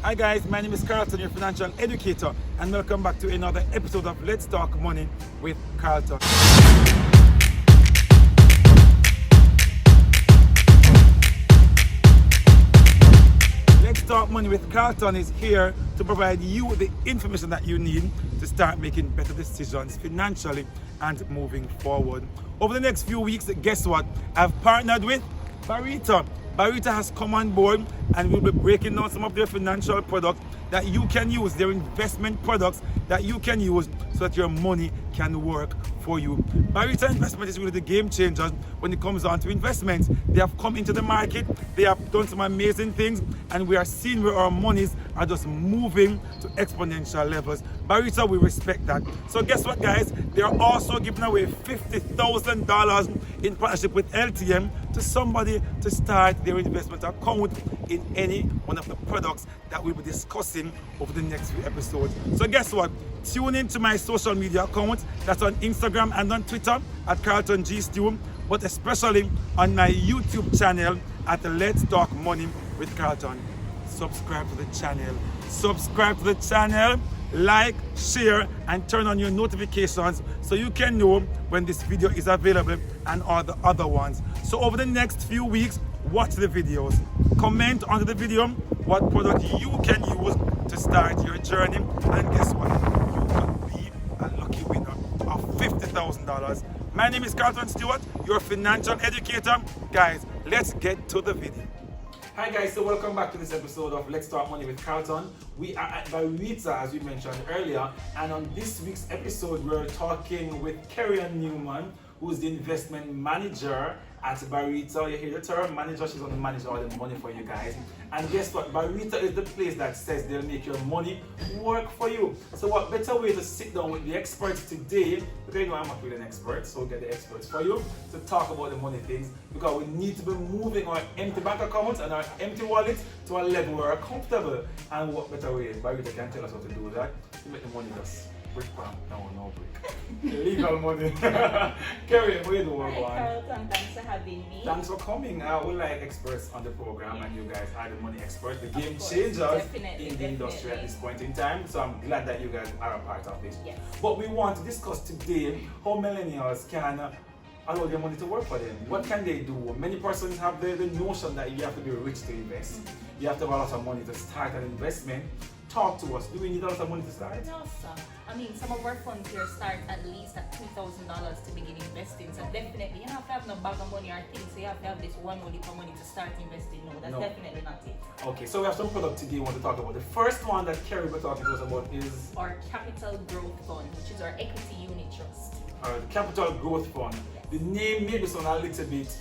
Hi guys, my name is Carlton, your financial educator, and welcome back to another episode of Let's Talk Money with Carlton. Let's Talk Money with Carlton is here to provide you with the information that you need to start making better decisions financially and moving forward. Over the next few weeks, guess what? I've partnered with Barita. Barita has come on board and we'll be breaking down some of their financial products that you can use, their investment products that you can use so that your money can work for you. Barita Investment is really the game changer when it comes down to investments. They have come into the market, they have done some amazing things, and we are seeing where our monies are just moving to exponential levels. Barita, we respect that. So guess what, guys? They are also giving away $50,000 in partnership with LTM to somebody to start their investment account in any one of the products that we'll be discussing over the next few episodes. So guess what? Tune into my social media accounts. That's on Instagram and on Twitter at Carlton G Stew, but especially on my YouTube channel at Let's Talk Money with Carlton. Subscribe to the channel. Subscribe to the channel, like, share, and turn on your notifications so you can know when this video is available and all the other ones. So over the next few weeks, watch the videos. Comment under the video what product you can use to start your journey, and guess what? You could be a lucky winner of $50,000. My name is Carlton Stewart, your financial educator. Guys, let's get to the video. Hi guys, so welcome back to this episode of Let's Talk Money with Carlton. We are at Barita, as we mentioned earlier, and on this week's episode we're talking with Carolyn Newman, who's the investment manager at Barita. You hear the term manager, she's going to manage all the money for you guys. And guess what? Barita is the place that says they'll make your money work for you. So what better way to sit down with the experts today, because you know I'm not really an expert, so we'll get the experts for you to talk about the money things, because we need to be moving our empty bank accounts and our empty wallets to a level where we're comfortable. And what better way? Barita can tell us how to do that to make the money just brick palm. No brick. Legal money. Carrie, what are you doing? Hi Carlton, thanks for having me. Thanks for coming. We like experts on the program, and you guys are the money experts, the game changers in the industry at this point in time. So I'm glad that you guys are a part of it. Yes. But we want to discuss today how millennials can allow their money to work for them. What can they do? Many persons have the notion that you have to be rich to invest. You have to have a lot of money to start an investment. Talk to us. Do we need a lot of money to start? No, sir. I mean, some of our funds here start at least at $2,000 to begin investing. So definitely, you don't have to have no bag of money or things. So you have to have this one money for money to start investing. No, that's definitely not it. Okay, so we have some product today we want to talk about. The first one that Kerry will talk to us about is our Capital Growth Fund, which is our equity unit trust. Our Capital Growth Fund. Yes. The name may be sound a little bit,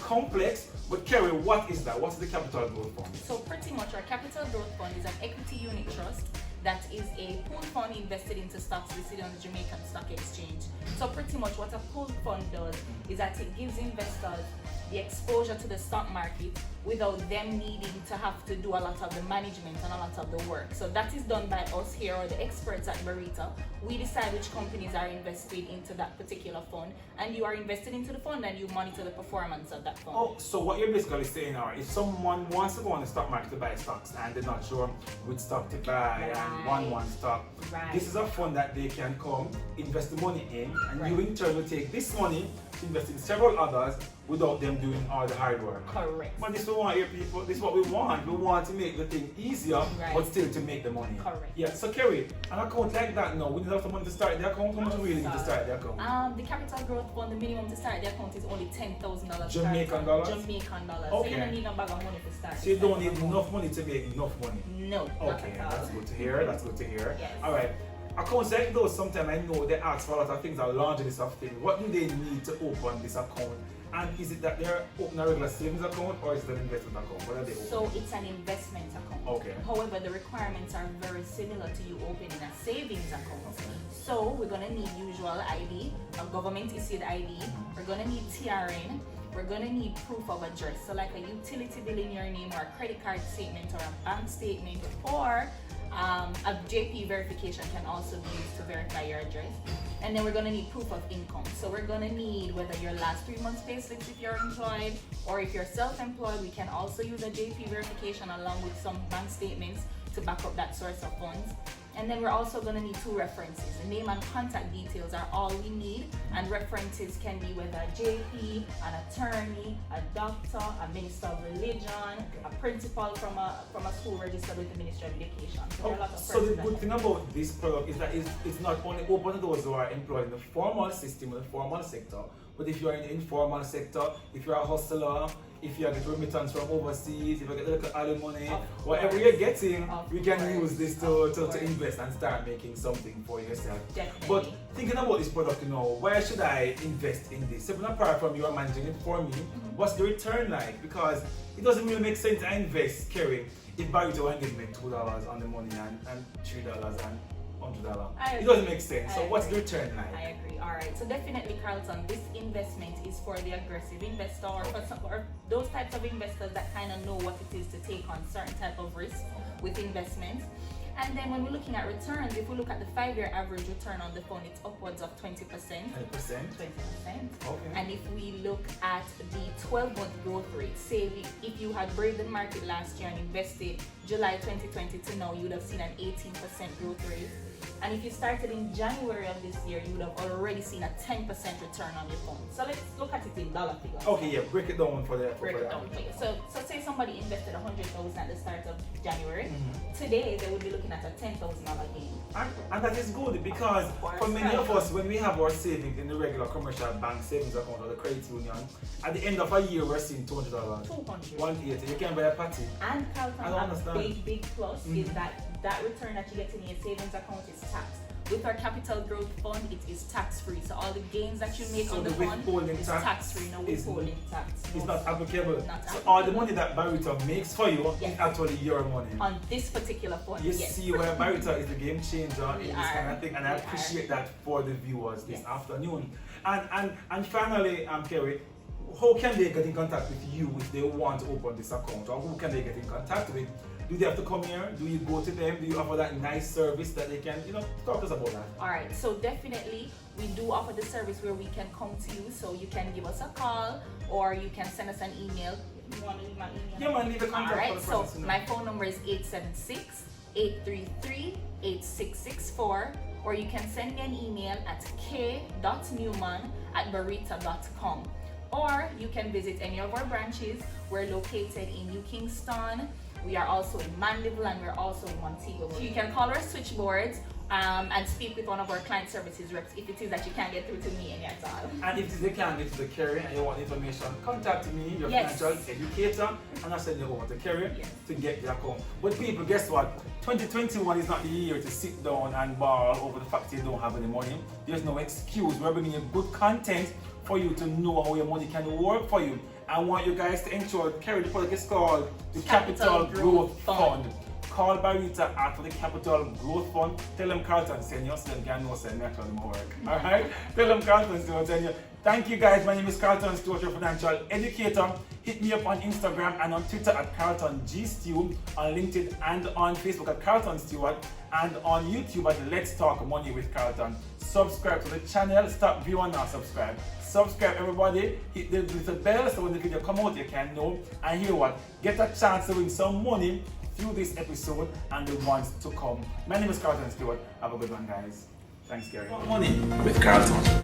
complex, but Kerry, what is that? What's the Capital Growth Fund? So pretty much our Capital Growth Fund is an equity unit trust that is a pooled fund invested into stocks listed on the Jamaican Stock Exchange. So pretty much what a pooled fund does is that it gives investors the exposure to the stock market without them needing to have to do a lot of the management and a lot of the work. So that is done by us here, or the experts at Barita. We decide which companies are invested into that particular fund, and you are invested into the fund and you monitor the performance of that fund. Oh, so what you're basically saying now, if someone wants to go on the stock market to buy stocks and they're not sure which stock to buy and one stock, this is a fund that they can come, invest the money in, and you in turn will take this money to invest in several others without them doing all the hard work. Correct. But this is what we want here, people. This is what we want. We want to make the thing easier, but still to make the money. Correct. Yeah. So Kerry, an account like that now, we need a lot of money to start the account. How much do we really need to start the account? The Capital Growth Fund, the minimum to start the account is only $10,000. Jamaican dollars? Jamaican dollars. Okay. So you don't need a bag of money to start. So you don't need enough money to make enough money. No. Okay, that's good to hear. That's good to hear. Yes. All right. Accounts like those, sometimes I know they ask for a lot of things, a laundry list of things. What do they need to open this account? And is it that they're opening a regular savings account, or is it an investment account? What are they opening? So it's an investment account. Okay. However, the requirements are very similar to you opening a savings account. So we're gonna need usual ID, a government issued ID. We're gonna need TRN. We're gonna need proof of address. So like a utility bill in your name, or a credit card statement, or a bank statement, or a JP verification can also be used to verify your address. And then we're going to need proof of income. So we're going to need whether your last 3 months pay slips if you're employed, or if you're self-employed, we can also use a JP verification along with some bank statements to back up that source of funds. And then we're also going to need 2 references. The name and contact details are all we need, and references can be whether a JP, an attorney, a doctor, a minister of religion, a principal from a school registered with the Ministry of Education. So, there are a lot of so the persons good thing about this product is that it's not only open to those who are employed in the formal system, the formal sector, but if you are in the informal sector, if you're a hustler, if you get remittance from overseas, if you get a little alimony, whatever you're getting, you can use this to invest and start making something for yourself. Definitely. But thinking about this product, where should I invest in this? Even apart from you are managing it for me, what's the return like? Because it doesn't really make sense to invest, Kerry, if Barita will give me $2 on the money and $3 and $100. It doesn't make sense. So what's the return like? I agree. Alright, so definitely, Carlton, this investment is for the aggressive investor, or those types of investors that kind of know what it is to take on certain type of risk with investments. And then when we're looking at returns, if we look at the 5-year average return on the fund, it's upwards of 20%. 20%? 20%. Okay. And if we look at the 12-month growth rate, say if you had braved the market last year and invested July 2020 to now, you would have seen an 18% growth rate. And if you started in January of this year, you would have already seen a 10% return on your fund. So let's look at it in dollar figures. Okay, yeah, break it down for that. Break it down for you. So say somebody invested $100,000 at the start of January. Today, they would be looking at a $10,000 gain. And that is good, because for many of us, when we have our savings in the regular commercial bank savings account or the credit union, at the end of a year, we're seeing $200. $200. $180. You can buy a patty. And Carlton, I don't understand. big plus is that return that you get in your savings account is taxed. With our capital growth fund, it is tax-free. So all the gains that you make on the fund is tax-free. No withholding tax. It's not applicable. Not so applicable. all the money that Barita makes for you is actually your money. On this particular fund, You see where Barita is the game changer in this kind of thing, and I appreciate that for the viewers this afternoon. And finally, Kerry, how can they get in contact with you if they want to open this account, or who can they get in contact with? Do they have to come here? Do you go to them? Do you offer that nice service that they can, talk to us about that? Alright, so definitely we do offer the service where we can come to you. So you can give us a call, or you can send us an email. You want to leave my email? Yeah, man, leave a contact. Alright, so my phone number is 876-833-8664, or you can send me an email at k.newman@barita.com. Or you can visit any of our branches. We're located in New Kingston. We are also in Mandeville, and we're also in Montego. So you can call our switchboards and speak with one of our client services reps if it is that you can't get through to me any at all. And if they can't get to the Kerry and you want information, contact me, your financial educator, and I'll send you over to Kerry to get the account. But people, guess what? 2021 is not the year to sit down and bawl over the fact you don't have any money. There's no excuse. We're bringing you good content for you to know how your money can work for you. I want you guys to ensure Kerry, the product is called the Capital Growth Fund. Call Barita after the Capital Growth Fund. Tell them Carlton send you, so they can know send me actually more work. Alright? Tell them Carlton send you. Thank you guys. My name is Carlton Stewart, your financial educator. Hit me up on Instagram and on Twitter at Carlton G Stew, on LinkedIn and on Facebook at Carlton Stewart, and on YouTube at Let's Talk Money with Carlton. Subscribe to the channel. Stop viewing now. Subscribe. Subscribe, everybody. Hit the little bell so when the video come out you can know. And hear what? Get a chance to win some money through this episode and the ones to come. My name is Carlton Stewart. Have a good one, guys. Thanks, Gary. Money with Carlton.